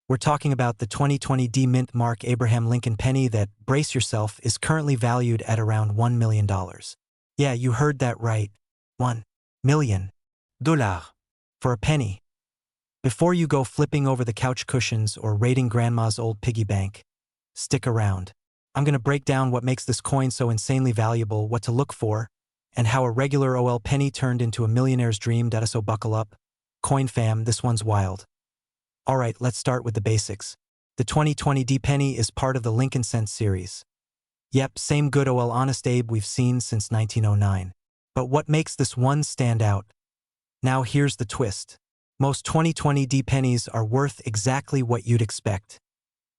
We're talking about the 2020 D Mint Mark Abraham Lincoln penny that, brace yourself, is currently valued at around $1 million. Yeah, you heard that right. $1 million. For a penny. Before you go flipping over the couch cushions or raiding grandma's old piggy bank, stick around. I'm going to break down what makes this coin so insanely valuable, what to look for, and how a regular OL penny turned into a millionaire's dream. So buckle up. Coin fam, this one's wild. Alright, let's start with the basics. The 2020 D penny is part of the Lincoln Cent series. Yep, same good OL Honest Abe we've seen since 1909. But what makes this one stand out? Now here's the twist. Most 2020 D pennies are worth exactly what you'd expect.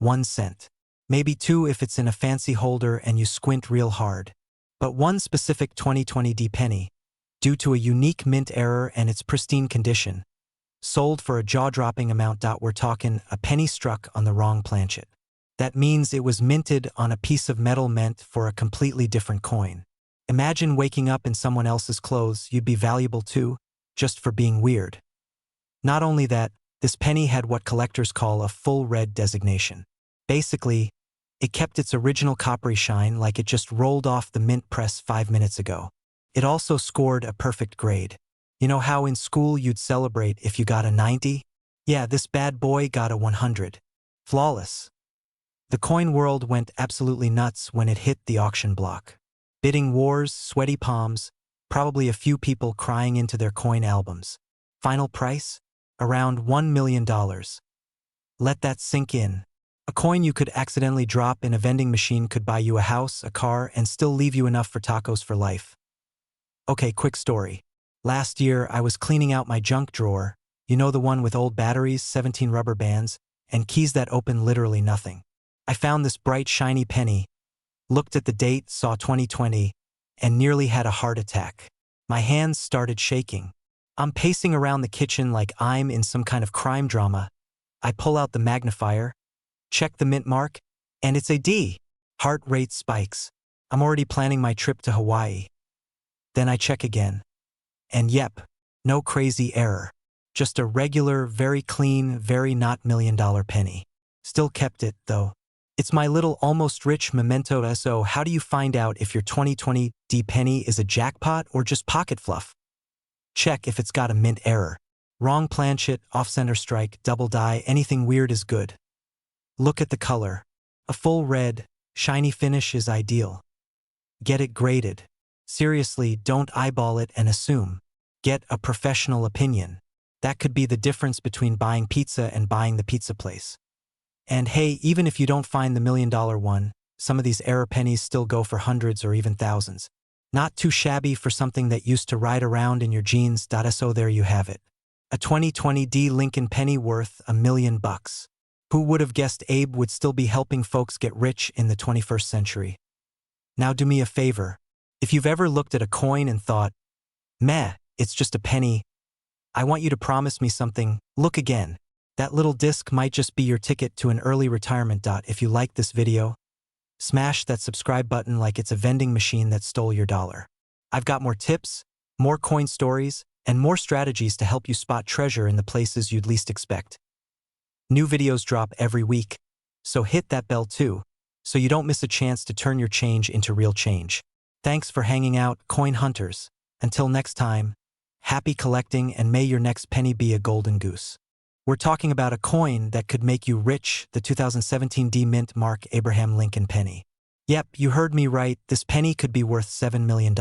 1 cent. Maybe 2 if it's in a fancy holder and you squint real hard. But one specific 2020 D penny, due to a unique mint error and its pristine condition, sold for a jaw-dropping amount. We're talking a penny struck on the wrong planchet. That means it was minted on a piece of metal meant for a completely different coin. Imagine waking up in someone else's clothes. You'd be valuable too, just for being weird. Not only that, this penny had what collectors call a full red designation. Basically, it kept its original coppery shine like it just rolled off the mint press 5 minutes ago. It also scored a perfect grade. You know how in school you'd celebrate if you got a 90? Yeah, this bad boy got a 100. Flawless. The coin world went absolutely nuts when it hit the auction block. Bidding wars, sweaty palms, probably a few people crying into their coin albums. Final price? Around $1 million. Let that sink in. A coin you could accidentally drop in a vending machine could buy you a house, a car, and still leave you enough for tacos for life. Okay, quick story. Last year, I was cleaning out my junk drawer, you know, the one with old batteries, 17 rubber bands, and keys that open literally nothing. I found this bright, shiny penny, looked at the date, saw 2020, and nearly had a heart attack. My hands started shaking. I'm pacing around the kitchen like I'm in some kind of crime drama. I pull out the magnifier, check the mint mark, and it's a D. Heart rate spikes. I'm already planning my trip to Hawaii. Then I check again. And yep, no crazy error. Just a regular, very clean, very not $1 million penny. Still kept it, though. It's my little almost rich memento. So how do you find out if your 2020 D penny is a jackpot or just pocket fluff? Check if it's got a mint error. Wrong planchet, off-center strike, double die, anything weird is good. Look at the color. A full red, shiny finish is ideal. Get it graded. Seriously, don't eyeball it and assume. Get a professional opinion. That could be the difference between buying pizza and buying the pizza place. And hey, even if you don't find the $1 million one, some of these error pennies still go for hundreds or even thousands. Not too shabby for something that used to ride around in your jeans. So there you have it. A 2020 D Lincoln penny worth $1 million. Who would have guessed Abe would still be helping folks get rich in the 21st century? Now do me a favor. If you've ever looked at a coin and thought, meh, it's just a penny, I want you to promise me something. Look again. That little disc might just be your ticket to an early retirement. If you liked this video, smash that subscribe button like it's a vending machine that stole your dollar. I've got more tips, more coin stories, and more strategies to help you spot treasure in the places you'd least expect. New videos drop every week, so hit that bell too, so you don't miss a chance to turn your change into real change. Thanks for hanging out, coin hunters. Until next time, happy collecting and may your next penny be a golden goose. We're talking about a coin that could make you rich, the 2017 D Mint Mark Abraham Lincoln penny. Yep, you heard me right, this penny could be worth $7 million.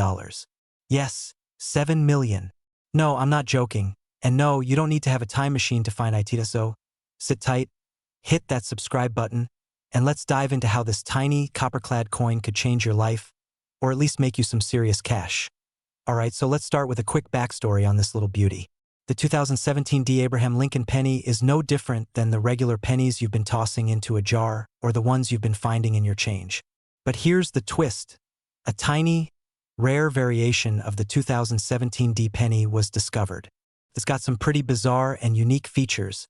Yes, $7 million. No, I'm not joking. And no, you don't need to have a time machine to find it. So, sit tight, hit that subscribe button, and let's dive into how this tiny, copper-clad coin could change your life, or at least make you some serious cash. Alright, so let's start with a quick backstory on this little beauty. The 2017 D Abraham Lincoln penny is no different than the regular pennies you've been tossing into a jar or the ones you've been finding in your change. But here's the twist. A tiny, rare variation of the 2017 D penny was discovered. It's got some pretty bizarre and unique features,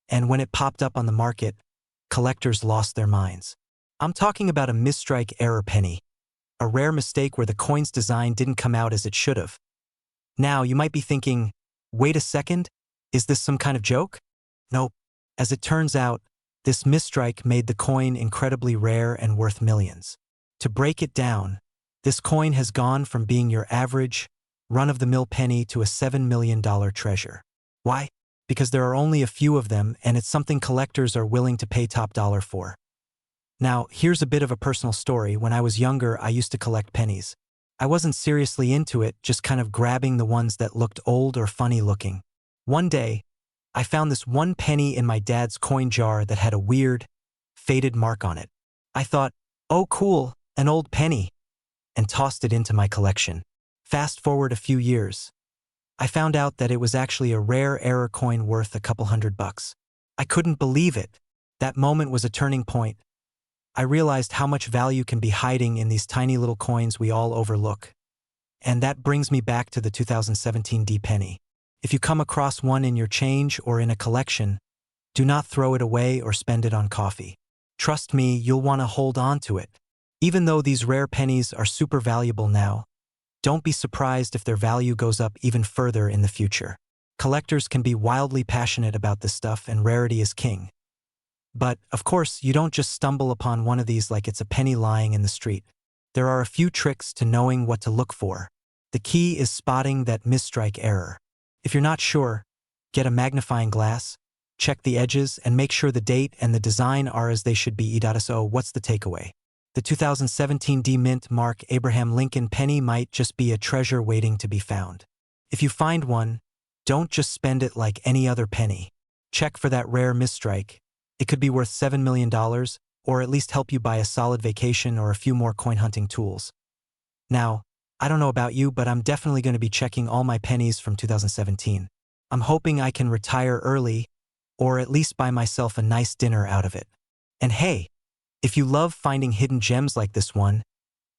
and when it popped up on the market, collectors lost their minds. I'm talking about a misstrike error penny, a rare mistake where the coin's design didn't come out as it should have. Now, you might be thinking, wait a second, is this some kind of joke? Nope. As it turns out, This misstrike made the coin incredibly rare and worth millions. To break it down, this coin has gone from being your average, run-of-the-mill penny to a $7 million treasure. Why? Because there are only a few of them and it's something collectors are willing to pay top dollar for. Now, here's a bit of a personal story. When I was younger, I used to collect pennies. I wasn't seriously into it, just kind of grabbing the ones that looked old or funny looking. One day, I found this one penny in my dad's coin jar that had a weird, faded mark on it. I thought, oh cool, an old penny, and tossed it into my collection. Fast forward a few years. I found out that it was actually a rare error coin worth a couple $100. I couldn't believe it. That moment was a turning point. I realized how much value can be hiding in these tiny little coins we all overlook. And that brings me back to the 2017 D penny. If you come across one in your change or in a collection, do not throw it away or spend it on coffee. Trust me, you'll want to hold on to it. Even though these rare pennies are super valuable now, don't be surprised if their value goes up even further in the future. Collectors can be wildly passionate about this stuff and rarity is king. But, of course, you don't just stumble upon one of these like it's a penny lying in the street. There are a few tricks to knowing what to look for. The key is spotting that misstrike error. If you're not sure, get a magnifying glass, check the edges, and make sure the date and the design are as they should be. So what's the takeaway? The 2017 D Mint Mark Abraham Lincoln penny might just be a treasure waiting to be found. If you find one, don't just spend it like any other penny. Check for that rare misstrike. It could be worth $7 million, or at least help you buy a solid vacation or a few more coin hunting tools. Now, I don't know about you, but I'm definitely going to be checking all my pennies from 2017. I'm hoping I can retire early, or at least buy myself a nice dinner out of it. And hey, if you love finding hidden gems like this one,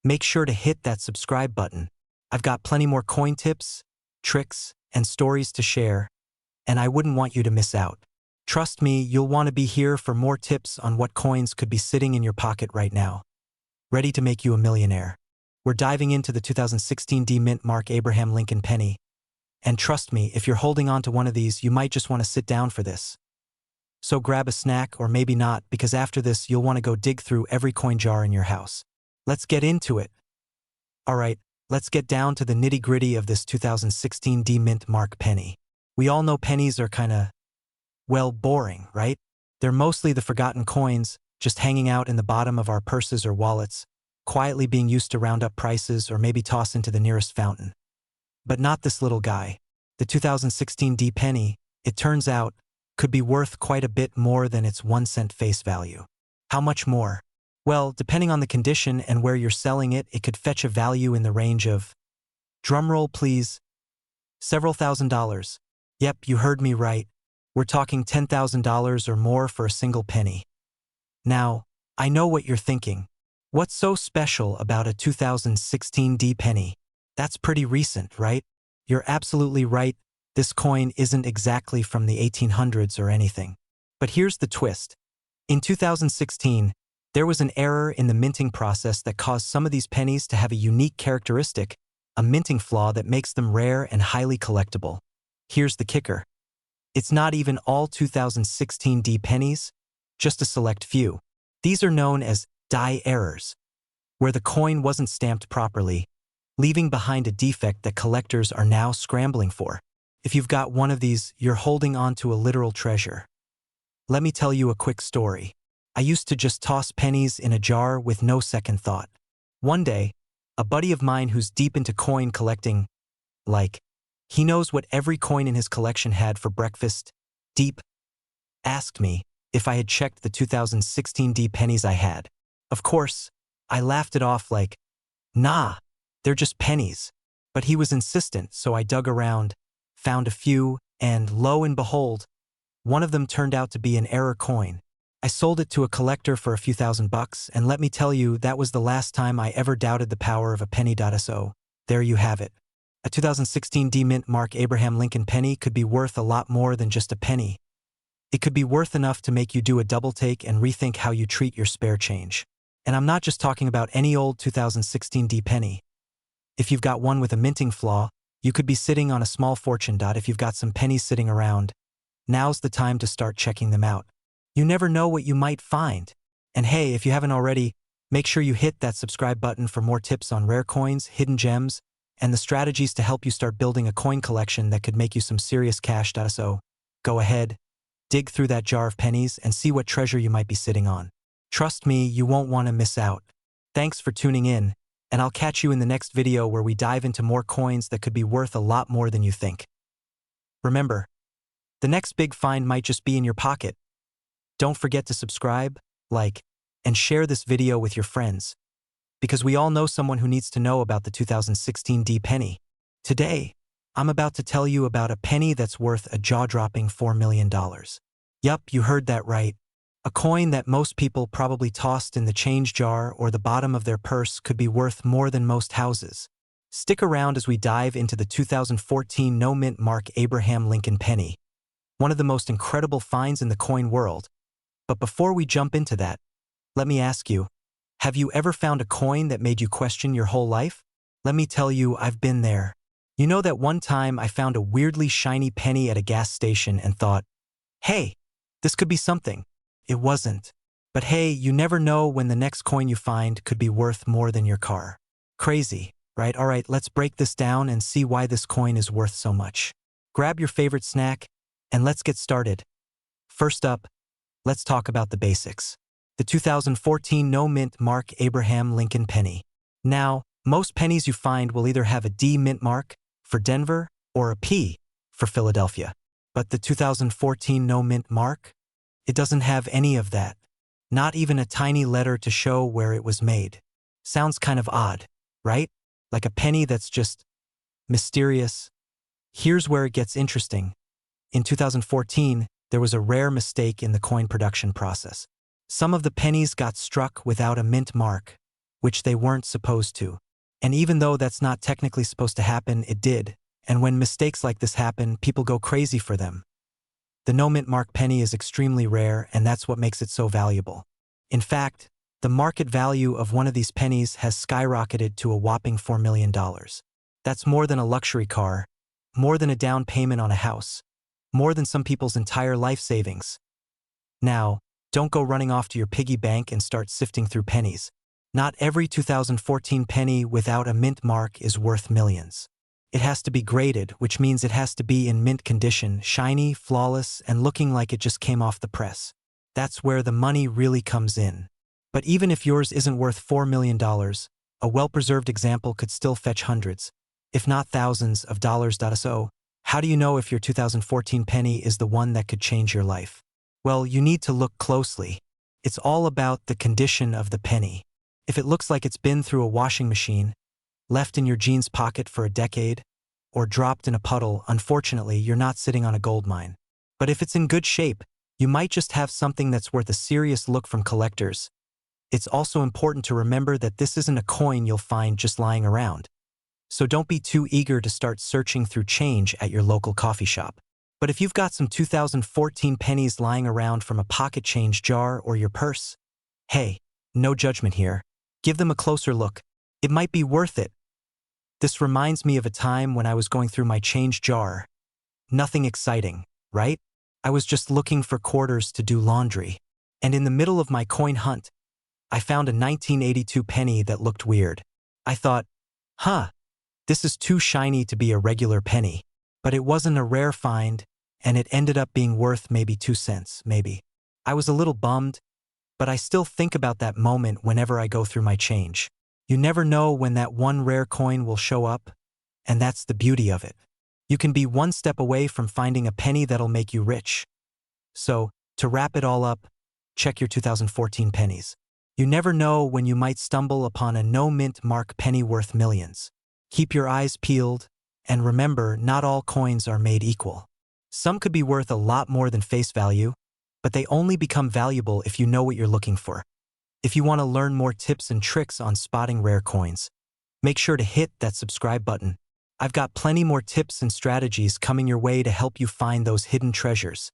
make sure to hit that subscribe button. I've got plenty more coin tips, tricks, and stories to share, and I wouldn't want you to miss out. Trust me, you'll want to be here for more tips on what coins could be sitting in your pocket right now, ready to make you a millionaire. We're diving into the 2016 D Mint Mark Abraham Lincoln penny. And trust me, if you're holding on to one of these, you might just want to sit down for this. So grab a snack, or maybe not, because after this, you'll want to go dig through every coin jar in your house. Let's get into it. Alright, let's get down to the nitty-gritty of this 2016 D Mint Mark penny. We all know pennies are kinda, well, boring, right? They're mostly the forgotten coins, just hanging out in the bottom of our purses or wallets, quietly being used to round up prices or maybe toss into the nearest fountain. But not this little guy. The 2016 D penny, it turns out, could be worth quite a bit more than its 1-cent face value. How much more? Well, depending on the condition and where you're selling it, it could fetch a value in the range of, drumroll please, several $1,000s. Yep, you heard me right. We're talking $10,000 or more for a single penny. Now, I know what you're thinking. What's so special about a 2016 D penny? That's pretty recent, right? You're absolutely right. This coin isn't exactly from the 1800s or anything. But here's the twist. In 2016, there was an error in the minting process that caused some of these pennies to have a unique characteristic, a minting flaw that makes them rare and highly collectible. Here's the kicker. It's not even all 2016 D pennies, just a select few. These are known as die errors, where the coin wasn't stamped properly, leaving behind a defect that collectors are now scrambling for. If you've got one of these, you're holding on to a literal treasure. Let me tell you a quick story. I used to just toss pennies in a jar with no second thought. One day, a buddy of mine who's deep into coin collecting, he knows what every coin in his collection had for breakfast, asked me if I had checked the 2016 D pennies I had. Of course, I laughed it off like, nah, they're just pennies. But he was insistent, so I dug around, found a few, and lo and behold, one of them turned out to be an error coin. I sold it to a collector for a few $1,000, and let me tell you, that was the last time I ever doubted the power of a penny. So, there you have it. A 2016 D Mint Mark Abraham Lincoln penny could be worth a lot more than just a penny. It could be worth enough to make you do a double take and rethink how you treat your spare change. And I'm not just talking about any old 2016 D penny. If you've got one with a minting flaw, you could be sitting on a small fortune. If you've got some pennies sitting around, now's the time to start checking them out. You never know what you might find. And hey, if you haven't already, make sure you hit that subscribe button for more tips on rare coins, hidden gems, and the strategies to help you start building a coin collection that could make you some serious cash. So, go ahead, dig through that jar of pennies and see what treasure you might be sitting on. Trust me, you won't want to miss out. Thanks for tuning in, and I'll catch you in the next video where we dive into more coins that could be worth a lot more than you think. Remember, the next big find might just be in your pocket. Don't forget to subscribe, like, and share this video with your friends, because we all know someone who needs to know about the 2016 D penny. Today, I'm about to tell you about a penny that's worth a jaw-dropping $4 million. Yup, you heard that right. A coin that most people probably tossed in the change jar or the bottom of their purse could be worth more than most houses. Stick around as we dive into the 2014 no-mint mark Abraham Lincoln penny, one of the most incredible finds in the coin world. But before we jump into that, let me ask you, have you ever found a coin that made you question your whole life? Let me tell you, I've been there. You know that one time I found a weirdly shiny penny at a gas station and thought, hey, this could be something. It wasn't. But hey, you never know when the next coin you find could be worth more than your car. Crazy, right? All right, let's break this down and see why this coin is worth so much. Grab your favorite snack, and let's get started. First up, let's talk about the basics. The 2014 no-mint mark Abraham Lincoln penny. Now, most pennies you find will either have a D mint mark for Denver or a P for Philadelphia. But the 2014 no-mint mark? It doesn't have any of that. Not even a tiny letter to show where it was made. Sounds kind of odd, right? Like a penny that's just mysterious. Here's where it gets interesting. In 2014, there was a rare mistake in the coin production process. Some of the pennies got struck without a mint mark, which they weren't supposed to. And even though that's not technically supposed to happen, it did. And when mistakes like this happen, people go crazy for them. The no-mint mark penny is extremely rare, and that's what makes it so valuable. In fact, the market value of one of these pennies has skyrocketed to a whopping $4 million. That's more than a luxury car, more than a down payment on a house, more than some people's entire life savings. Now, don't go running off to your piggy bank and start sifting through pennies. Not every 2014 penny without a mint mark is worth millions. It has to be graded, which means it has to be in mint condition, shiny, flawless, and looking like it just came off the press. That's where the money really comes in. But even if yours isn't worth $4 million, a well-preserved example could still fetch hundreds, if not thousands of dollars. So, how do you know if your 2014 penny is the one that could change your life? Well, you need to look closely. It's all about the condition of the penny. If it looks like it's been through a washing machine, left in your jeans pocket for a decade, or dropped in a puddle, unfortunately, you're not sitting on a gold mine. But if it's in good shape, you might just have something that's worth a serious look from collectors. It's also important to remember that this isn't a coin you'll find just lying around. So don't be too eager to start searching through change at your local coffee shop. But if you've got some 2014 pennies lying around from a pocket change jar or your purse, hey, no judgment here. Give them a closer look. It might be worth it. This reminds me of a time when I was going through my change jar. Nothing exciting, right? I was just looking for quarters to do laundry. And in the middle of my coin hunt, I found a 1982 penny that looked weird. I thought, this is too shiny to be a regular penny. But it wasn't a rare find, and it ended up being worth maybe 2 cents, maybe. I was a little bummed, but I still think about that moment whenever I go through my change. You never know when that one rare coin will show up, and that's the beauty of it. You can be one step away from finding a penny that'll make you rich. So, to wrap it all up, check your 2014 pennies. You never know when you might stumble upon a no-mint mark penny worth millions. Keep your eyes peeled, and remember, not all coins are made equal. Some could be worth a lot more than face value, but they only become valuable if you know what you're looking for. If you want to learn more tips and tricks on spotting rare coins, make sure to hit that subscribe button. I've got plenty more tips and strategies coming your way to help you find those hidden treasures.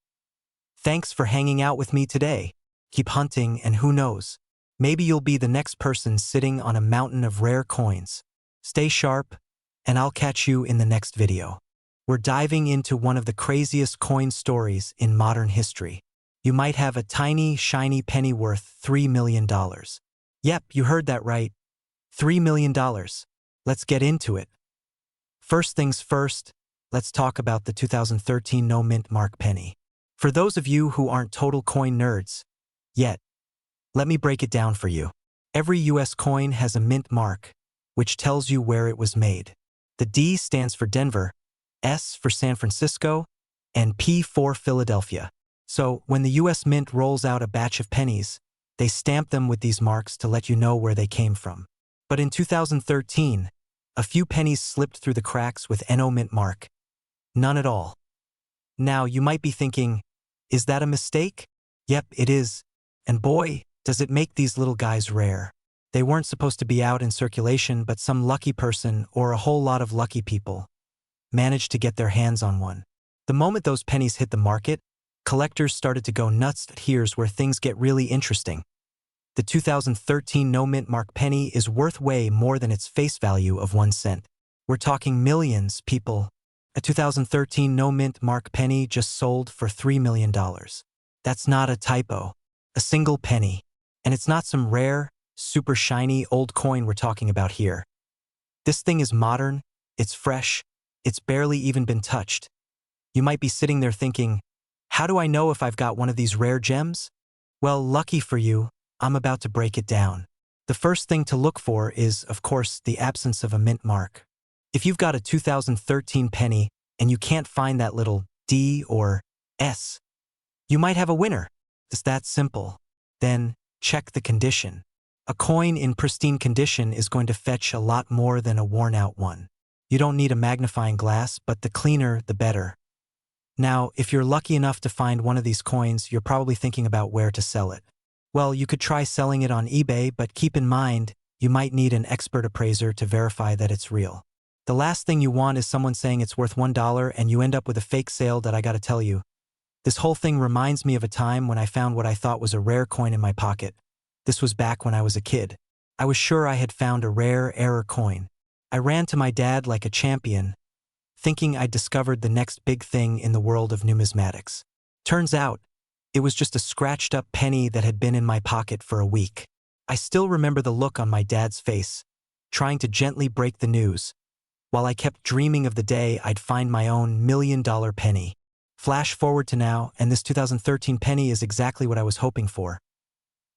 Thanks for hanging out with me today. Keep hunting, and who knows, maybe you'll be the next person sitting on a mountain of rare coins. Stay sharp, and I'll catch you in the next video. We're diving into one of the craziest coin stories in modern history. you might have a tiny, shiny penny worth $3 million. Yep, you heard that right. $3 million. Let's get into it. First things first, let's talk about the 2013 no mint mark penny. For those of you who aren't total coin nerds yet, let me break it down for you. Every US coin has a mint mark, which tells you where it was made. The D stands for Denver, S for San Francisco, and P for Philadelphia. So when the US Mint rolls out a batch of pennies, they stamp them with these marks to let you know where they came from. But in 2013, a few pennies slipped through the cracks with NO mint mark. None at all. Now you might be thinking, is that a mistake? Yep, it is. And boy, does it make these little guys rare. They weren't supposed to be out in circulation, but some lucky person, or a whole lot of lucky people, managed to get their hands on one. The moment those pennies hit the market, collectors started to go nuts. Here's where things get really interesting. The 2013 no mint mark penny is worth way more than its face value of 1 cent. We're talking millions, people. A 2013 no mint mark penny just sold for $3 million. That's not a typo. A single penny. And it's not some rare, super shiny old coin we're talking about here. This thing is modern, it's fresh, it's barely even been touched. You might be sitting there thinking, how do I know if I've got one of these rare gems? Well, lucky for you, I'm about to break it down. The first thing to look for is, of course, the absence of a mint mark. If you've got a 2013 penny and you can't find that little D or S, you might have a winner. It's that simple. Then, check the condition. A coin in pristine condition is going to fetch a lot more than a worn-out one. You don't need a magnifying glass, but the cleaner, the better. Now, if you're lucky enough to find one of these coins, you're probably thinking about where to sell it. Well, you could try selling it on eBay, but keep in mind, you might need an expert appraiser to verify that it's real. The last thing you want is someone saying it's worth $1 and you end up with a fake sale. That I gotta tell you. This whole thing reminds me of a time when I found what I thought was a rare coin in my pocket. This was back when I was a kid. I was sure I had found a rare error coin. I ran to my dad like a champion, thinking I'd discovered the next big thing in the world of numismatics. Turns out, it was just a scratched-up penny that had been in my pocket for a week. I still remember the look on my dad's face, trying to gently break the news, while I kept dreaming of the day I'd find my own $1 million penny. Flash forward to now, and this 2013 penny is exactly what I was hoping for.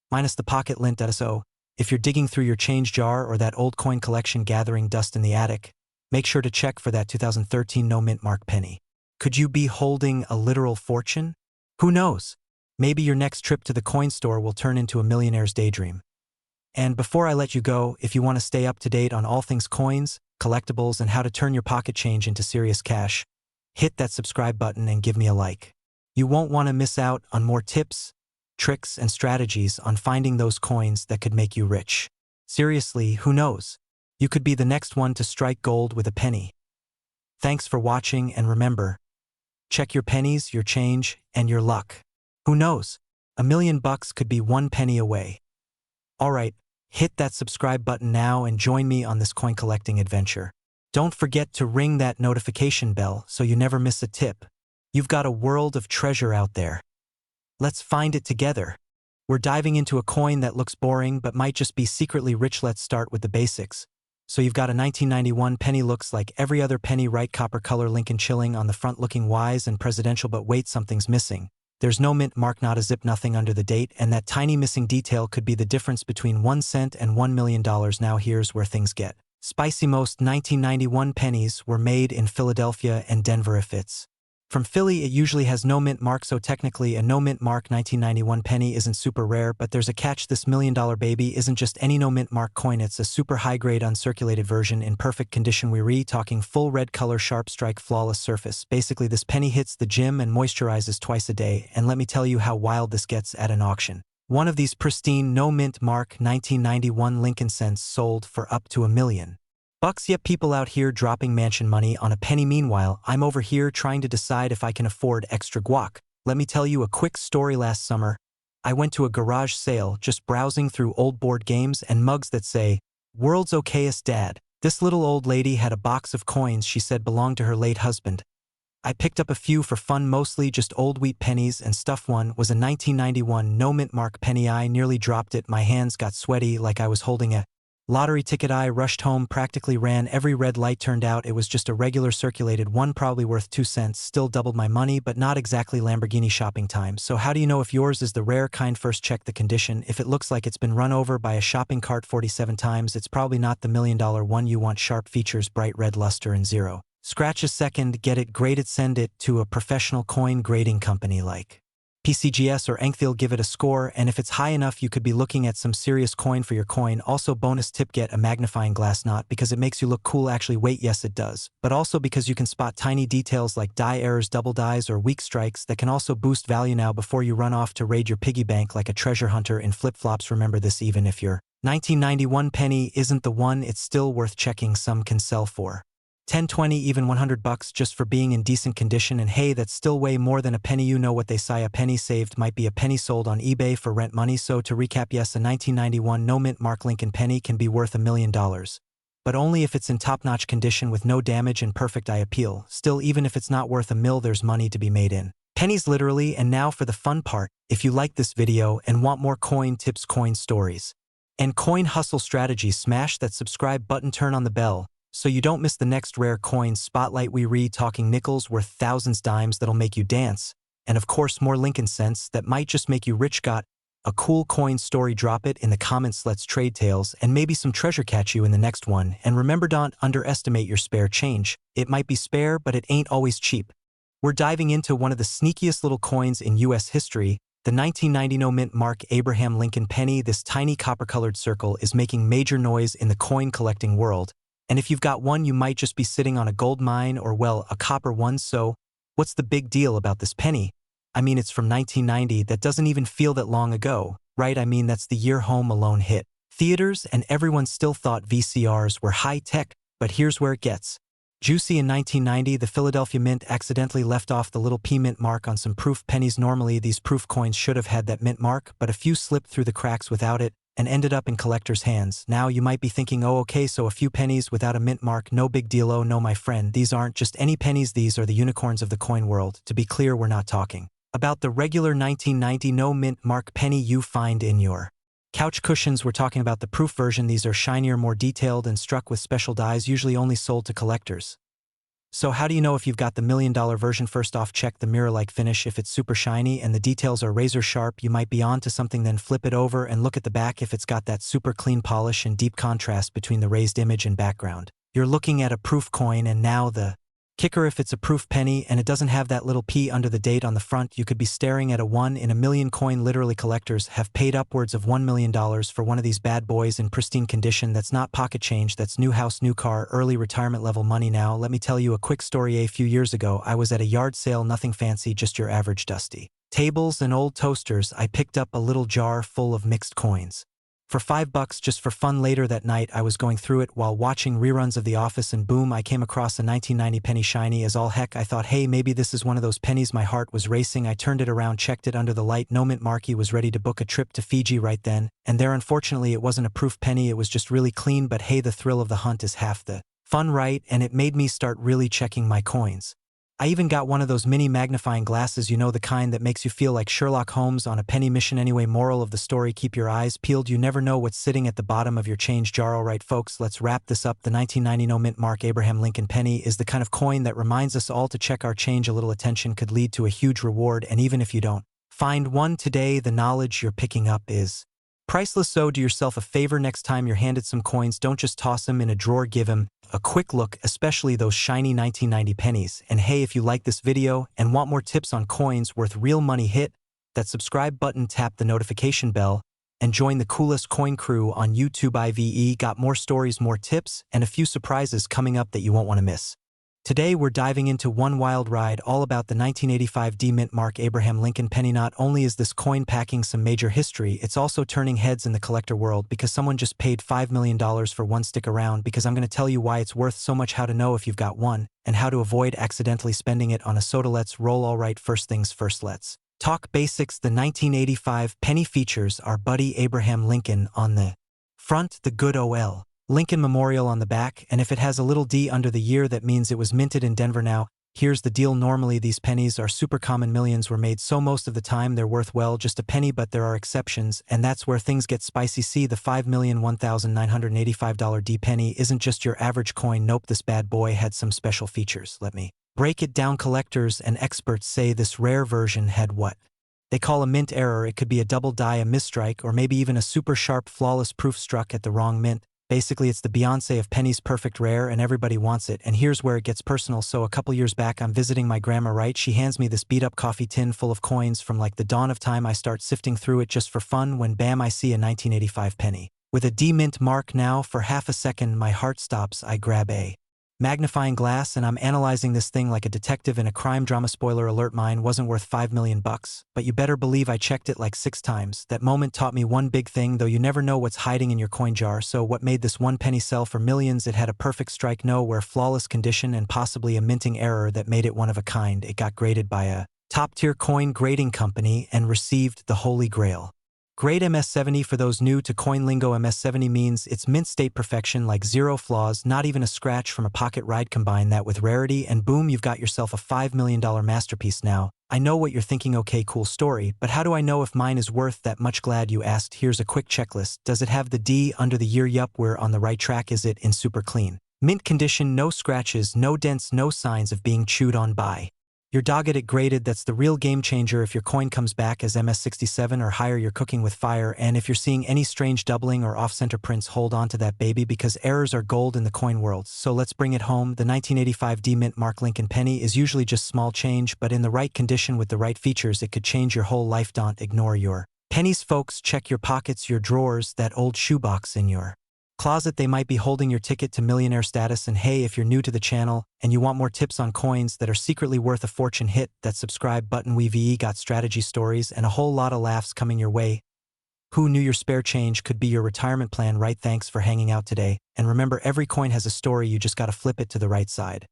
Minus the pocket lint. So, if you're digging through your change jar or that old coin collection gathering dust in the attic, make sure to check for that 2013 no mint mark penny. Could you be holding a literal fortune? Who knows? Maybe your next trip to the coin store will turn into a millionaire's daydream. And before I let you go, if you want to stay up to date on all things coins, collectibles, and how to turn your pocket change into serious cash, hit that subscribe button and give me a like. You won't want to miss out on more tips, tricks, and strategies on finding those coins that could make you rich. Seriously, who knows? You could be the next one to strike gold with a penny. Thanks for watching, and remember, check your pennies, your change, and your luck. Who knows? $1 million could be 1 penny away. Alright, hit that subscribe button now and join me on this coin collecting adventure. Don't forget to ring that notification bell so you never miss a tip. You've got a world of treasure out there. Let's find it together. We're diving into a coin that looks boring but might just be secretly rich. Let's start with the basics. So you've got a 1991 penny, looks like every other penny, right? Copper color, Lincoln chilling on the front, looking wise and presidential, but wait, something's missing. There's no mint mark, not a zip, nothing under the date, and that tiny missing detail could be the difference between 1 cent and $1 million. Now here's where things get spicy. Most 1991 pennies were made in Philadelphia and Denver. If it's from Philly, it usually has no mint mark, so technically a no mint mark 1991 penny isn't super rare, but there's a catch. This $1 million baby isn't just any no mint mark coin, it's a super high-grade uncirculated version in perfect condition. We're talking full red color, sharp strike, flawless surface. Basically, this penny hits the gym and moisturizes twice a day, and let me tell you how wild this gets at an auction. One of these pristine no mint mark 1991 Lincoln cents sold for up to $1 million. Yet people out here dropping mansion money on a penny. Meanwhile, I'm over here trying to decide if I can afford extra guac. Let me tell you a quick story. Last summer, I went to a garage sale, just browsing through old board games and mugs that say, "World's okayest dad." This little old lady had a box of coins she said belonged to her late husband. I picked up a few for fun, mostly just old wheat pennies, and stuff. One was a 1991 no mint mark penny. I nearly dropped it. My hands got sweaty like I was holding a lottery ticket. I rushed home, practically ran every red light. Turned out it was just a regular circulated one, probably worth 2 cents. Still doubled my money, but not exactly Lamborghini shopping time. So how do you know if yours is the rare kind? First, check the condition. If it looks like it's been run over by a shopping cart 47 times, it's probably not the $1 million one you want. Sharp features, bright red luster, and zero scratches. Second, get it graded. Send it to a professional coin grading company like PCGS or Enfield. Give it a score, and if it's high enough, you could be looking at some serious coin for your coin. Also, bonus tip, get a magnifying glass, not because it makes you look cool. Actually, wait, yes it does, but also because you can spot tiny details like die errors, double dies, or weak strikes that can also boost value. Now, before you run off to raid your piggy bank like a treasure hunter in flip-flops, remember this: even if your 1991 penny isn't the one, it's still worth checking. Some can sell for 10, 20, even $100 just for being in decent condition, and hey, that's still way more than a penny. You know what they say, a penny saved might be a penny sold on eBay for rent money. So to recap, yes, a 1991 no mint mark Lincoln penny can be worth $1 million, but only if it's in top-notch condition with no damage and perfect eye appeal. Still, even if it's not worth $1 million, there's money to be made in pennies, literally. And now for the fun part. If you like this video and want more coin tips, coin stories, and coin hustle strategies, smash that subscribe button, turn on the bell, so you don't miss the next rare coin spotlight. We read talking nickels worth thousands, dimes that'll make you dance, and of course more Lincoln cents that might just make you rich. Got a cool coin story? Drop it in the comments. Let's trade tales, and maybe some treasure. Catch you in the next one. And remember, don't underestimate your spare change. It might be spare, but it ain't always cheap. We're diving into one of the sneakiest little coins in U.S. history, the 1990 no mint mark Abraham Lincoln penny. This tiny copper-colored circle is making major noise in the coin collecting world. And if you've got one, you might just be sitting on a gold mine, or, well, a copper one. So what's the big deal about this penny? I mean, it's from 1990. That doesn't even feel that long ago, right? I mean, that's the year Home Alone hit theaters, and everyone still thought VCRs were high-tech. But here's where it gets juicy. In 1990, the Philadelphia Mint accidentally left off the little P mint mark on some proof pennies. Normally, these proof coins should have had that mint mark, but a few slipped through the cracks without it and ended up in collectors' hands. Now you might be thinking, oh okay, so a few pennies without a mint mark, no big deal. Oh no, my friend, these aren't just any pennies, these are the unicorns of the coin world. To be clear, we're not talking about the regular 1990 no mint mark penny you find in your couch cushions. We're talking about the proof version. These are shinier, more detailed, and struck with special dies, usually only sold to collectors. So how do you know if you've got the $1 million version? First off, check the mirror-like finish. If it's super shiny and the details are razor sharp, you might be on to something. Then flip it over and look at the back. If it's got that super clean polish and deep contrast between the raised image and background, you're looking at a proof coin. And now the kicker: if it's a proof penny and it doesn't have that little P under the date on the front, you could be staring at a 1 in a million coin. Literally, collectors have paid upwards of $1 million for one of these bad boys in pristine condition. That's not pocket change, that's new house, new car, early retirement level money. Now, let me tell you a quick story. A few years ago, I was at a yard sale, nothing fancy, just your average dusty tables and old toasters. I picked up a little jar full of mixed coins for $5 just for fun. Later that night, I was going through it while watching reruns of The Office, and boom, I came across a 1990 penny, shiny as all heck. I thought, hey, maybe this is one of those pennies. My heart was racing. I turned it around, checked it under the light. No mint marky. Was ready to book a trip to Fiji right then and there. Unfortunately, it wasn't a proof penny. It was just really clean, but hey, the thrill of the hunt is half the fun, right? And it made me start really checking my coins. I even got one of those mini magnifying glasses, you know, the kind that makes you feel like Sherlock Holmes on a penny mission. Anyway, moral of the story, keep your eyes peeled. You never know what's sitting at the bottom of your change jar. Alright folks, let's wrap this up. The 1990 no mint mark Abraham Lincoln penny is the kind of coin that reminds us all to check our change. A little attention could lead to a huge reward, and even if you don't find one today, the knowledge you're picking up is priceless. So do yourself a favor: next time you're handed some coins, don't just toss them in a drawer, give them a quick look, especially those shiny 1990 pennies. And hey, if you like this video and want more tips on coins worth real money, hit that subscribe button, tap the notification bell, and join the coolest coin crew on YouTube. IVE got more stories, more tips, and a few surprises coming up that you won't want to miss. Today we're diving into one wild ride all about the 1985 D mint mark Abraham Lincoln penny. Not only is this coin packing some major history, it's also turning heads in the collector world because someone just paid $5 million for one. Stick around because I'm going to tell you why it's worth so much, how to know if you've got one, and how to avoid accidentally spending it on a soda. Let's roll. Alright, first things first, let's talk basics. The 1985 penny features our buddy Abraham Lincoln on the front, the good ol' Lincoln Memorial on the back, and if it has a little D under the year, that means it was minted in Denver. Now, Here's the deal, normally these pennies are super common, millions were made, so most of the time they're worth, well, just a penny, but there are exceptions, and that's where things get spicy. See, the $5,001,985 D penny isn't just your average coin, nope, this bad boy had some special features. Let me break it down. Collectors and experts say this rare version had what they call a mint error. It could be a double die, a misstrike, or maybe even a super sharp flawless proof struck at the wrong mint. Basically, it's the Beyonce of pennies, perfect rare, and everybody wants it. And here's where it gets personal. So a couple years back, I'm visiting my grandma, right? She hands me this beat-up coffee tin full of coins from like the dawn of time. I start sifting through it just for fun when bam, I see a 1985 penny with a D mint mark. Now, for half a second, my heart stops. I grab a magnifying glass and I'm analyzing this thing like a detective in a crime drama. Spoiler alert, mine wasn't worth $5 million, but you better believe I checked it like 6 times. That moment taught me one big thing, though: you never know what's hiding in your coin jar. So what made this one penny sell for millions? It had a perfect strike, nowhere, flawless condition, and possibly a minting error that made it one of a kind. It got graded by a top-tier coin grading company and received the holy grail grade, MS70. For those new to coin lingo, MS70 means it's mint state perfection, like zero flaws, not even a scratch from a pocket ride. Combine that with rarity and boom, you've got yourself a $5 million masterpiece. Now, I know what you're thinking. Okay, cool story, but how do I know if mine is worth that much? Glad you asked. Here's a quick checklist. Does it have the D under the year? Yup, we're on the right track. Is it in super clean mint condition? No scratches, no dents, no signs of being chewed on by your dog. It graded. That's the real game changer. If your coin comes back as MS67 or higher, you're cooking with fire. And if you're seeing any strange doubling or off-center prints, hold on to that baby, because errors are gold in the coin world. So let's bring it home. The 1985 D mint mark Lincoln penny is usually just small change, but in the right condition with the right features, it could change your whole life. Don't ignore your pennies, folks. Check your pockets, your drawers, that old shoebox in your closet. They might be holding your ticket to millionaire status. And hey, if you're new to the channel and you want more tips on coins that are secretly worth a fortune, hit that subscribe button. We've got strategy, stories, and a whole lot of laughs coming your way. Who knew your spare change could be your retirement plan, right? Thanks for hanging out today. And remember, every coin has a story. You just gotta flip it to the right side.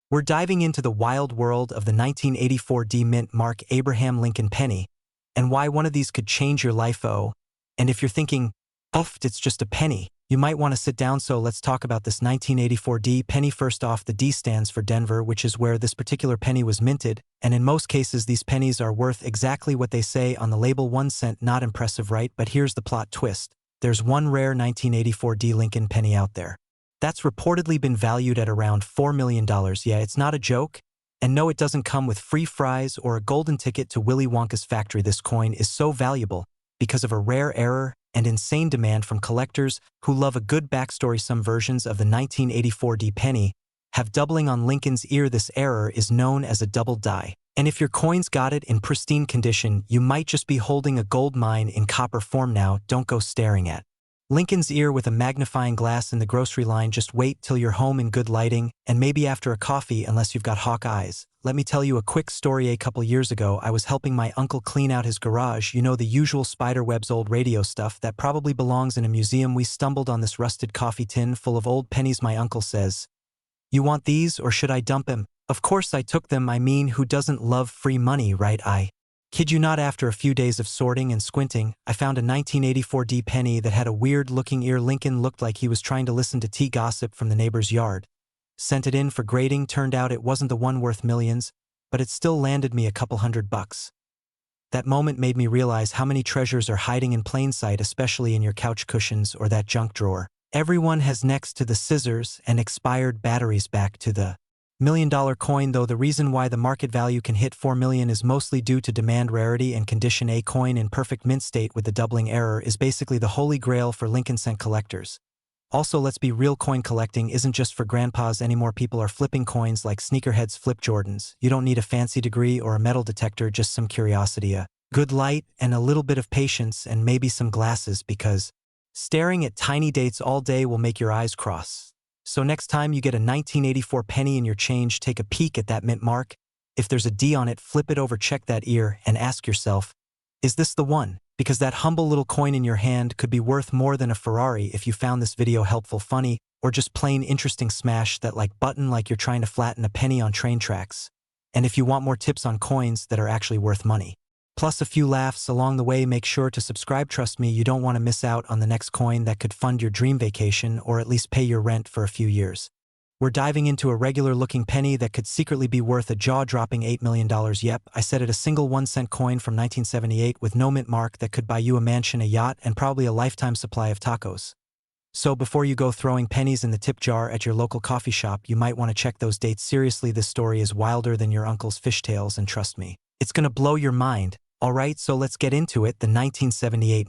We're diving into the wild world of the 1984 D mint mark Abraham Lincoln penny and why one of these could change your life. Oh, and if you're thinking, oh, it's just a penny, you might want to sit down. So let's talk about this 1984 D penny. First off, the D stands for Denver, which is where this particular penny was minted, and in most cases these pennies are worth exactly what they say on the label. 1 cent, not impressive, right? But here's the plot twist. There's one rare 1984 D Lincoln penny out there that's reportedly been valued at around $4 million. Yeah, it's not a joke. And no, it doesn't come with free fries or a golden ticket to Willy Wonka's factory. This coin is so valuable because of a rare error and insane demand from collectors who love a good backstory. Some versions of the 1984 D penny have doubling on Lincoln's ear. This error is known as a double die. And if your coin's got it in pristine condition, you might just be holding a gold mine in copper form. Now, don't go staring at Lincoln's ear with a magnifying glass in the grocery line. Just wait till you're home in good lighting, and maybe after a coffee, unless you've got hawk eyes. Let me tell you a quick story. A couple years ago, I was helping my uncle clean out his garage. You know, the usual spider webs, old radio stuff that probably belongs in a museum. We stumbled on this rusted coffee tin full of old pennies. My uncle says, "You want these, or should I dump them?" Of course I took them. I mean, who doesn't love free money, right? I kid you not, after a few days of sorting and squinting, I found a 1984 D penny that had a weird-looking ear. Lincoln looked like he was trying to listen to tea gossip from the neighbor's yard. Sent it in for grading. Turned out it wasn't the one worth millions, but it still landed me a couple $100. That moment made me realize how many treasures are hiding in plain sight, especially in your couch cushions or that junk drawer everyone has next to the scissors and expired batteries. Back to the $1 million coin, though. The reason why the market value can hit $4 million is mostly due to demand, rarity, and condition. A coin in perfect mint state with the doubling error is basically the holy grail for Lincoln cent collectors. Also, let's be real, coin collecting isn't just for grandpas anymore. People are flipping coins like sneakerheads flip Jordans. You don't need a fancy degree or a metal detector, just some curiosity, a good light, and a little bit of patience, and maybe some glasses, because staring at tiny dates all day will make your eyes cross. So next time you get a 1984 penny in your change, take a peek at that mint mark. If there's a D on it, flip it over, check that ear, and ask yourself, is this the one? Because that humble little coin in your hand could be worth more than a Ferrari. If you found this video helpful, funny, or just plain interesting, smash that like button like you're trying to flatten a penny on train tracks. And if you want more tips on coins that are actually worth money, plus a few laughs along the way, make sure to subscribe. Trust me, you don't want to miss out on the next coin that could fund your dream vacation or at least pay your rent for a few years. We're diving into a regular-looking penny that could secretly be worth a jaw-dropping $8 million. Yep, I said it, a single 1-cent coin from 1978 with no mint mark that could buy you a mansion, a yacht, and probably a lifetime supply of tacos. So before you go throwing pennies in the tip jar at your local coffee shop, you might want to check those dates. Seriously, this story is wilder than your uncle's fishtails, and trust me, it's gonna blow your mind. Alright, so let's get into it. The 1978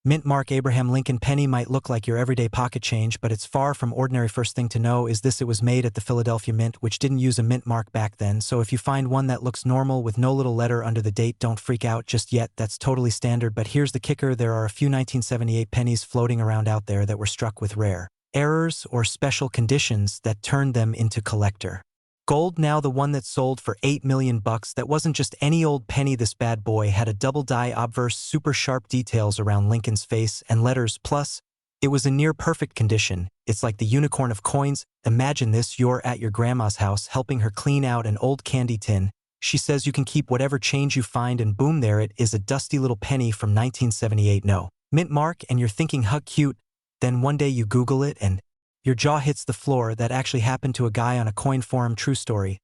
mint mark Abraham Lincoln penny might look like your everyday pocket change, but it's far from ordinary. First thing to know is this: it was made at the Philadelphia Mint, which didn't use a mint mark back then, so if you find one that looks normal with no little letter under the date, don't freak out just yet. That's totally standard. But here's the kicker: there are a few 1978 pennies floating around out there that were struck with rare errors or special conditions that turned them into collector gold. Now the one that sold for $8 million, that wasn't just any old penny. This bad boy had a double die obverse, super sharp details around Lincoln's face and letters, plus it was in near perfect condition. It's like the unicorn of coins. Imagine this: you're at your grandma's house helping her clean out an old candy tin. She says you can keep whatever change you find, and boom, there it is, a dusty little penny from 1978 mint mark, and you're thinking, how cute. Then one day you Google it and your jaw hits the floor. That actually happened to a guy on a coin forum, true story.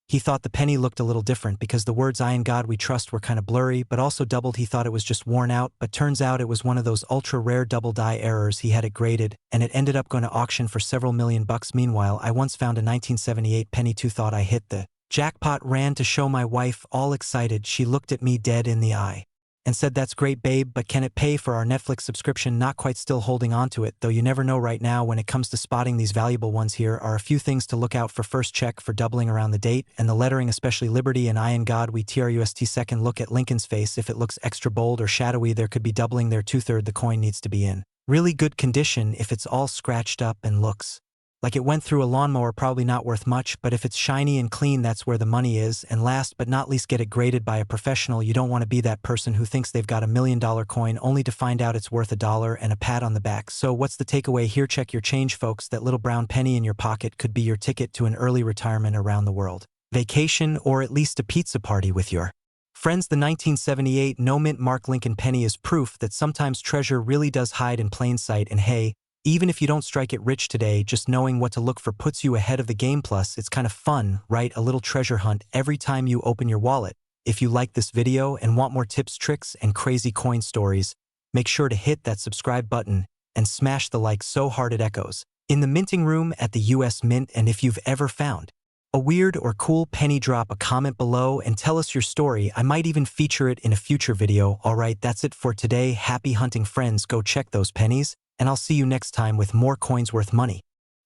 He thought the penny looked a little different because the words "I in God we trust" were kind of blurry, but also doubled. He thought it was just worn out, but turns out it was one of those ultra-rare double die errors. He had it graded, and it ended up going to auction for several $1,000,000. Meanwhile, I once found a 1978 penny too. Thought I hit the jackpot. Ran to show my wife, all excited. She looked at me dead in the eye and said, "That's great, babe, but can it pay for our Netflix subscription?" Not quite, still holding on to it, though you never know right now when it comes to spotting these valuable ones. Here are a few things to look out for. First, check for doubling around the date and the lettering, especially Liberty and I in God we trust. Second, look at Lincoln's face. If it looks extra bold or shadowy, there could be doubling there. 2/3 the coin needs to be in really good condition. If it's all scratched up and looks like it went through a lawnmower, probably not worth much, but if it's shiny and clean, that's where the money is. And last but not least, get it graded by a professional. You don't want to be that person who thinks they've got $1 million coin only to find out it's worth $1 and a pat on the back. So what's the takeaway here? Check your change, folks. That little brown penny in your pocket could be your ticket to an early retirement, around the world vacation, or at least a pizza party with your friends. The 1978 mint mark Lincoln penny is proof that sometimes treasure really does hide in plain sight. And hey, even if you don't strike it rich today, just knowing what to look for puts you ahead of the game. Plus, it's kind of fun, right? A little treasure hunt every time you open your wallet. If you like this video and want more tips, tricks, and crazy coin stories, make sure to hit that subscribe button and smash the like so hard it echoes in the minting room at the US Mint. And if you've ever found a weird or cool penny, drop a comment below and tell us your story. I might even feature it in a future video. Alright, that's it for today. Happy hunting, friends. Go check those pennies, and I'll see you next time with more coins worth money.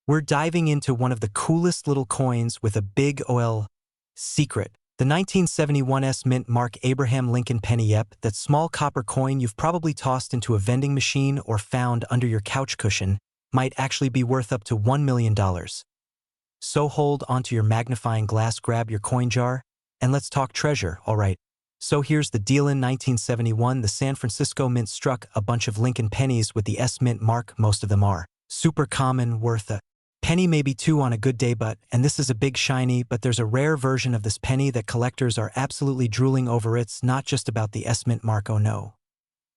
We're diving into one of the coolest little coins with a big OL secret. The 1971 mint mark Abraham Lincoln penny. Yep, that small copper coin you've probably tossed into a vending machine or found under your couch cushion might actually be worth up to $1 million. So hold onto your magnifying glass, grab your coin jar, and let's talk treasure. Alright, so here's the deal. In 1971, the San Francisco Mint struck a bunch of Lincoln pennies with the S mint mark. Most of them are super common, worth a penny, maybe two on a good day, and this is a big shiny, but there's a rare version of this penny that collectors are absolutely drooling over. It's not just about the S mint mark, oh no.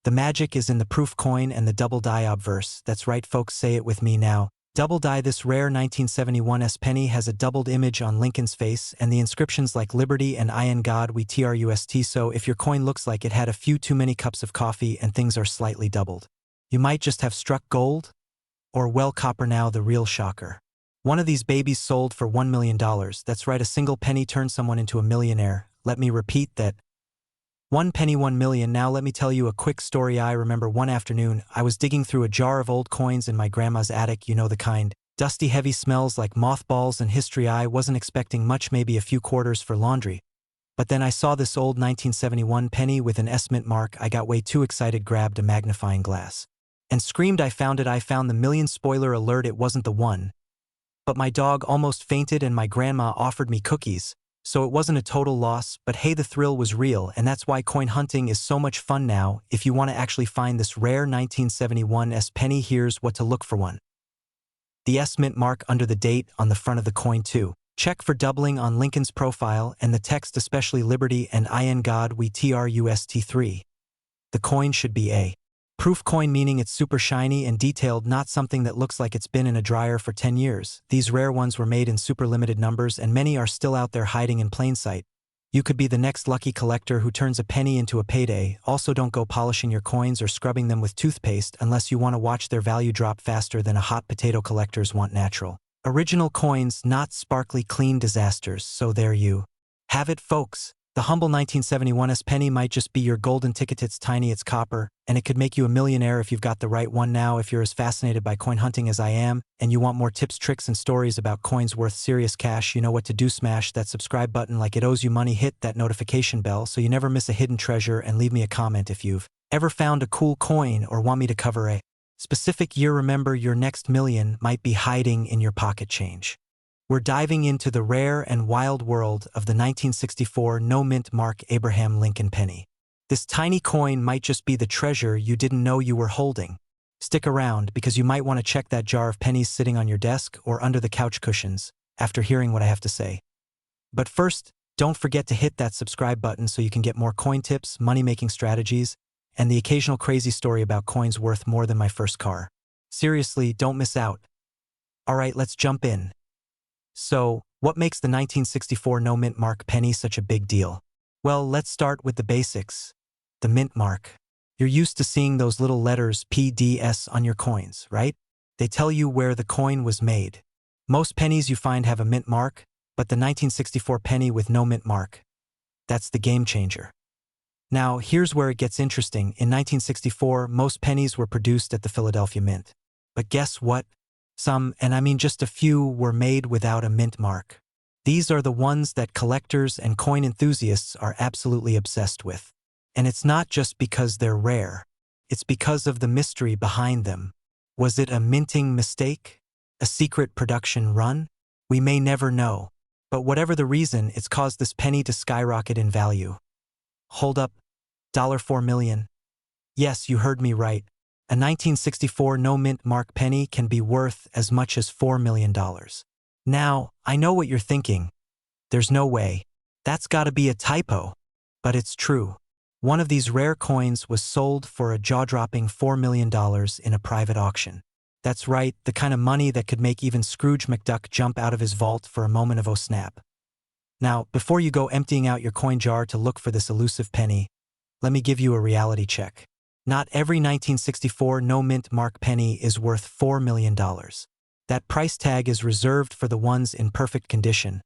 The magic is in the proof coin and the double die obverse. That's right, folks, say it with me now. Double die. This rare 1971 penny has a doubled image on Lincoln's face and the inscriptions like Liberty and I in God we trust. So if your coin looks like it had a few too many cups of coffee and things are slightly doubled, you might just have struck gold, or well, copper. Now the real shocker. One of these babies sold for $1 million. That's right, a single penny turned someone into a millionaire. Let me repeat that. One penny, 1 million. Now let me tell you a quick story. I remember one afternoon, I was digging through a jar of old coins in my grandma's attic. You know the kind. Dusty, heavy, smells like mothballs and history. I wasn't expecting much, maybe a few quarters for laundry. But then I saw this old 1971 penny with an S mint mark. I got way too excited, grabbed a magnifying glass, and screamed, I found it, I found the million. Spoiler alert, it wasn't the one. But my dog almost fainted and my grandma offered me cookies. So it wasn't a total loss, but hey, the thrill was real, and that's why coin hunting is so much fun now. If you want to actually find this rare 1971 penny, here's what to look for. 1. The S mint mark under the date on the front of the coin. 2. Check for doubling on Lincoln's profile and the text, especially Liberty and I in God we trust. 3. The coin should be a proof Proof coin meaning it's super shiny and detailed, not something that looks like it's been in a dryer for 10 years. These rare ones were made in super limited numbers and many are still out there hiding in plain sight. You could be the next lucky collector who turns a penny into a payday. Also, don't go polishing your coins or scrubbing them with toothpaste unless you want to watch their value drop faster than a hot potato collectors want natural. Original coins, not sparkly clean disasters, so there you have it, folks. The humble 1971's penny might just be your golden ticket. It's tiny, it's copper, and it could make you a millionaire if you've got the right one. Now, if you're as fascinated by coin hunting as I am, and you want more tips, tricks, and stories about coins worth serious cash, you know what to do. Smash that subscribe button like it owes you money. Hit that notification bell so you never miss a hidden treasure, and leave me a comment if you've ever found a cool coin or want me to cover a specific year. Remember, your next million might be hiding in your pocket change. We're diving into the rare and wild world of the 1964 no-mint mark Abraham Lincoln penny. This tiny coin might just be the treasure you didn't know you were holding. Stick around because you might want to check that jar of pennies sitting on your desk or under the couch cushions after hearing what I have to say. But first, don't forget to hit that subscribe button so you can get more coin tips, money-making strategies, and the occasional crazy story about coins worth more than my first car. Seriously, don't miss out. Alright, let's jump in. So, what makes the 1964 no-mint mark penny such a big deal? Well, let's start with the basics. The mint mark. You're used to seeing those little letters PDS on your coins, right? They tell you where the coin was made. Most pennies you find have a mint mark, but the 1964 penny with no mint mark, that's the game changer. Now, here's where it gets interesting. In 1964, most pennies were produced at the Philadelphia Mint. But guess what? Some, and I mean just a few, were made without a mint mark. These are the ones that collectors and coin enthusiasts are absolutely obsessed with. And it's not just because they're rare. It's because of the mystery behind them. Was it a minting mistake? A secret production run? We may never know. But whatever the reason, it's caused this penny to skyrocket in value. Hold up, $4 million. Yes, you heard me right. A 1964 no-mint mark penny can be worth as much as $4 million. Now, I know what you're thinking. There's no way. That's gotta be a typo. But it's true. One of these rare coins was sold for a jaw-dropping $4 million in a private auction. That's right, the kind of money that could make even Scrooge McDuck jump out of his vault for a moment of oh snap. Now, before you go emptying out your coin jar to look for this elusive penny, let me give you a reality check. Not every 1964 no-mint mark penny is worth $4 million. That price tag is reserved for the ones in perfect condition.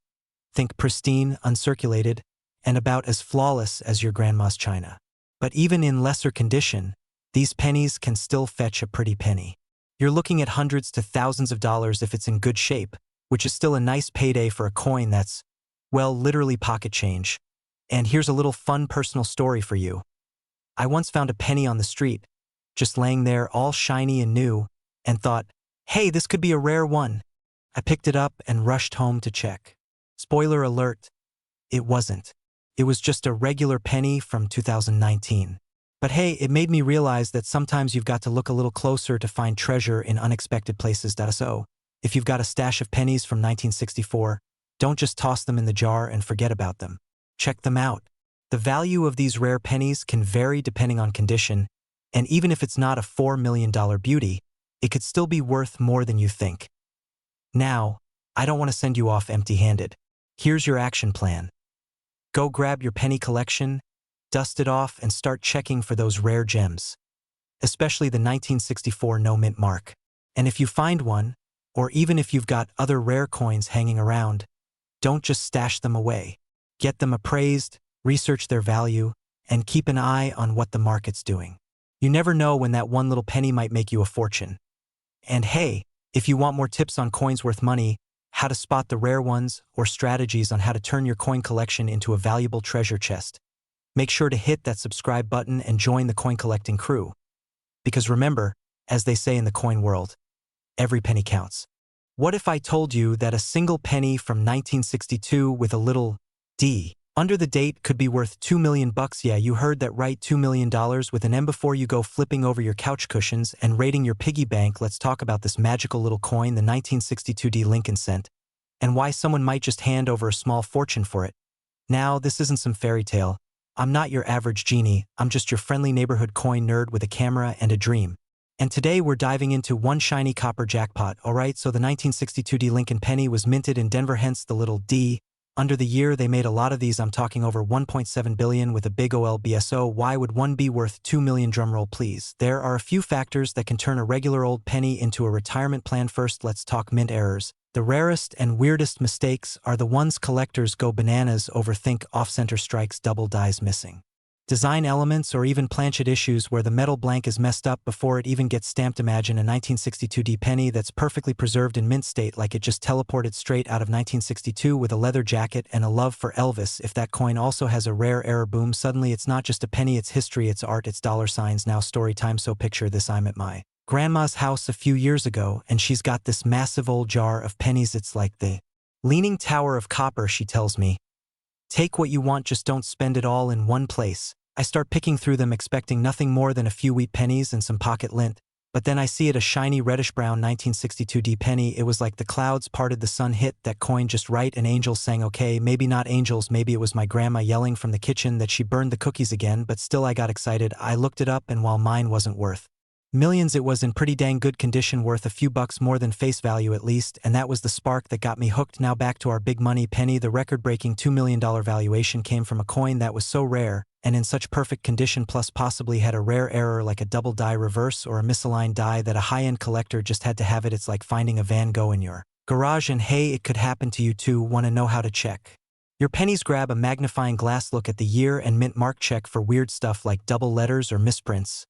Think pristine, uncirculated, and about as flawless as your grandma's china. But even in lesser condition, these pennies can still fetch a pretty penny. You're looking at hundreds to thousands of dollars if it's in good shape, which is still a nice payday for a coin that's, well, literally pocket change. And here's a little fun personal story for you. I once found a penny on the street, just laying there all shiny and new, and thought, hey, this could be a rare one. I picked it up and rushed home to check. Spoiler alert, it wasn't. It was just a regular penny from 2019. But hey, it made me realize that sometimes you've got to look a little closer to find treasure in unexpected places. So, if you've got a stash of pennies from 1964, don't just toss them in the jar and forget about them. Check them out. The value of these rare pennies can vary depending on condition, and even if it's not a $4 million beauty, it could still be worth more than you think. Now, I don't want to send you off empty-handed. Here's your action plan. Go grab your penny collection, dust it off, and start checking for those rare gems, especially the 1964 no-mint mark. And if you find one, or even if you've got other rare coins hanging around, don't just stash them away. Get them appraised, research their value, and keep an eye on what the market's doing. You never know when that one little penny might make you a fortune. And hey, if you want more tips on coins worth money, how to spot the rare ones, or strategies on how to turn your coin collection into a valuable treasure chest, make sure to hit that subscribe button and join the coin collecting crew. Because remember, as they say in the coin world, every penny counts. What if I told you that a single penny from 1962 with a little D under the date could be worth $2 million? Yeah, you heard that right, $2 million with an M. Before you go flipping over your couch cushions and raiding your piggy bank, let's talk about this magical little coin, the 1962 D Lincoln cent, and why someone might just hand over a small fortune for it. Now, this isn't some fairy tale. I'm not your average genie, I'm just your friendly neighborhood coin nerd with a camera and a dream. And today we're diving into one shiny copper jackpot, alright? So the 1962 D Lincoln penny was minted in Denver, hence the little D. Under the year they made a lot of these, I'm talking over 1.7 billion with a big OLBSO. Why would one be worth 2 million? Drumroll please. There are a few factors that can turn a regular old penny into a retirement plan. First, let's talk mint errors. The rarest and weirdest mistakes are the ones collectors go bananas over. Think off-center strikes, double dies missing, design elements, or even planchet issues where the metal blank is messed up before it even gets stamped. Imagine a 1962 D penny that's perfectly preserved in mint state, like it just teleported straight out of 1962 with a leather jacket and a love for Elvis. If that coin also has a rare error, boom, suddenly it's not just a penny, it's history, it's art, it's dollar signs. Now story time. So picture this: I'm at my grandma's house a few years ago and she's got this massive old jar of pennies. It's like the Leaning Tower of Copper. She tells me, "Take what you want, just don't spend it all in one place." I start picking through them expecting nothing more than a few wheat pennies and some pocket lint, but then I see it, a shiny reddish-brown 1962 D penny. It was like the clouds parted, the sun hit that coin just right, and angels sang. Okay, maybe not angels, maybe it was my grandma yelling from the kitchen that she burned the cookies again, but still I got excited. I looked it up, and while mine wasn't worth millions, it was in pretty dang good condition, worth a few bucks more than face value at least, and that was the spark that got me hooked. Now back to our big money penny. The record-breaking $2 million valuation came from a coin that was so rare and in such perfect condition, plus possibly had a rare error like a double die reverse or a misaligned die, that a high-end collector just had to have it. It's like finding a Van Gogh in your garage, and hey, it could happen to you too. Want to know how to check your pennies? Grab a magnifying glass, look at the year and mint mark, check for weird stuff like double letters or misprints.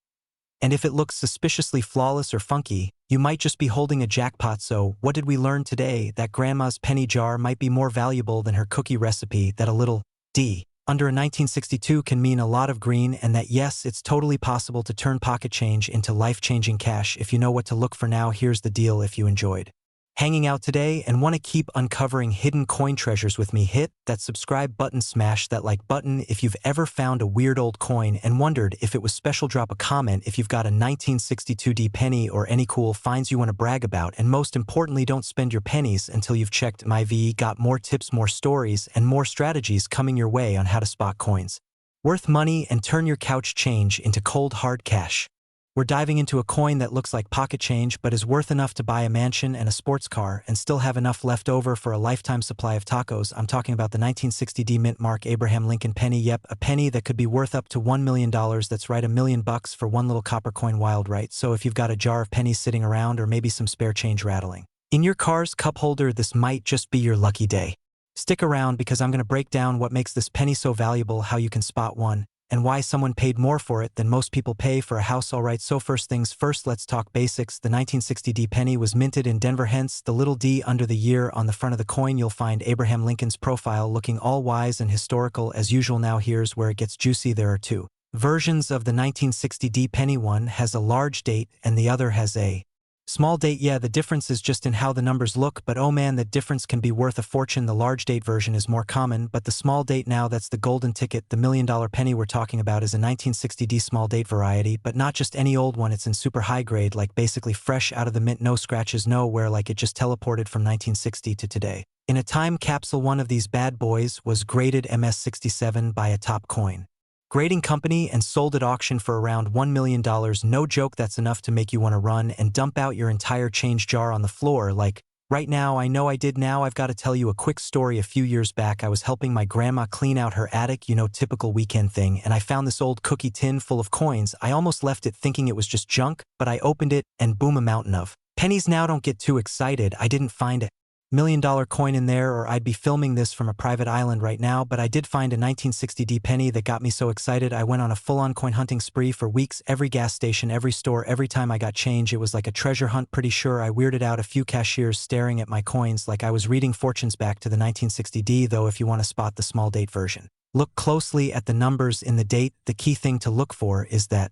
And if it looks suspiciously flawless or funky, you might just be holding a jackpot. So, what did we learn today? That grandma's penny jar might be more valuable than her cookie recipe, that a little D under a 1962 can mean a lot of green, and that yes, it's totally possible to turn pocket change into life-changing cash if you know what to look for. Now here's the deal: if you enjoyed hanging out today and want to keep uncovering hidden coin treasures with me, hit that subscribe button, smash that like button. If you've ever found a weird old coin and wondered if it was special, drop a comment. If you've got a 1962 D penny or any cool finds you want to brag about, and most importantly, don't spend your pennies until you've checked my VE. Got more tips, more stories, and more strategies coming your way on how to spot coins worth money and turn your couch change into cold hard cash. We're diving into a coin that looks like pocket change but is worth enough to buy a mansion and a sports car and still have enough left over for a lifetime supply of tacos. I'm talking about the 1960 D mint mark Abraham Lincoln penny. Yep, a penny that could be worth up to $1 million. That's right, $1 million for one little copper coin. Wild, right? So if you've got a jar of pennies sitting around, or maybe some spare change rattling in your car's cup holder, this might just be your lucky day. Stick around because I'm going to break down what makes this penny so valuable, how you can spot one, and why someone paid more for it than most people pay for a house. Alright, so first things first, let's talk basics. The 1960 D penny was minted in Denver, hence the little D under the year. On the front of the coin you'll find Abraham Lincoln's profile, looking all wise and historical as usual. Now here's where it gets juicy. There are two versions of the 1960 D penny. One has a large date and the other has a small date. Yeah, the difference is just in how the numbers look, but oh man, that difference can be worth a fortune. The large date version is more common, but the small date, now that's the golden ticket. The $1 million penny we're talking about is a 1960 D small date variety, but not just any old one. It's in super high grade, like basically fresh out of the mint, no scratches, no wear, like it just teleported from 1960 to today. In a time capsule, one of these bad boys was graded MS-67 by a top coin grading company and sold at auction for around $1 million. No joke, that's enough to make you want to run and dump out your entire change jar on the floor. Like, right now, I know I did. Now I've got to tell you a quick story. A few years back, I was helping my grandma clean out her attic, you know, typical weekend thing, and I found this old cookie tin full of coins. I almost left it thinking it was just junk, but I opened it and boom, a mountain of pennies. Now don't get too excited. I didn't find $1 million coin in there, or I'd be filming this from a private island right now, but I did find a 1960 D penny that got me so excited I went on a full-on coin hunting spree for weeks. Every gas station, every store, every time I got change, it was like a treasure hunt. Pretty sure I weirded out a few cashiers staring at my coins like I was reading fortunes. Back to the 1960 D though, if you want to spot the small date version, look closely at the numbers in the date. The key thing to look for is that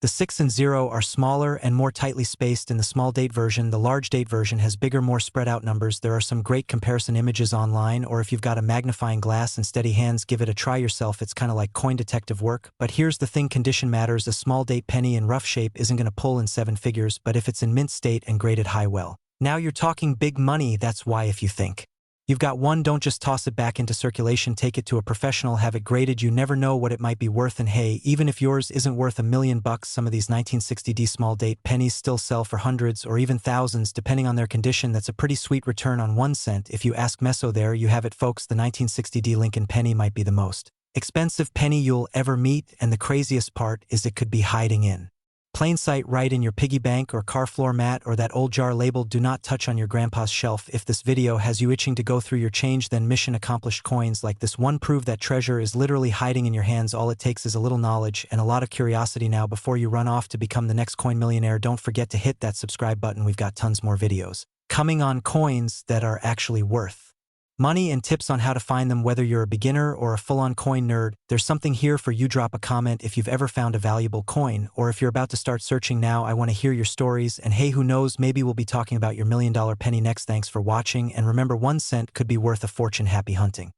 the 6 and 0 are smaller and more tightly spaced in the small date version. The large date version has bigger, more spread out numbers. There are some great comparison images online, or if you've got a magnifying glass and steady hands, give it a try yourself. It's kind of like coin detective work. But here's the thing, condition matters. A small date penny in rough shape isn't going to pull in 7 figures, but if it's in mint state and graded high, well, now you're talking big money. That's why if you think You've got one, don't just toss it back into circulation, take it to a professional, have it graded. You never know what it might be worth, and hey, even if yours isn't worth $1 million, some of these 1960D small date pennies still sell for hundreds or even thousands depending on their condition. That's a pretty sweet return on 1 cent. If you ask Meso, there you have it folks, the 1960D Lincoln penny might be the most expensive penny you'll ever meet, and the craziest part is it could be hiding in plain sight right in your piggy bank or car floor mat or that old jar labeled "Do Not Touch" on your grandpa's shelf. If this video has you itching to go through your change, then mission accomplished. Coins like this one prove that treasure is literally hiding in your hands. All it takes is a little knowledge and a lot of curiosity. Now, before you run off to become the next coin millionaire, don't forget to hit that subscribe button. We've got tons more videos coming on coins that are actually worth money and tips on how to find them. Whether you're a beginner or a full-on coin nerd, there's something here for you. Drop a comment if you've ever found a valuable coin, or if you're about to start searching now. I want to hear your stories, and hey, who knows, maybe we'll be talking about your $1 million penny next. Thanks for watching, and remember, 1 cent could be worth a fortune. Happy hunting.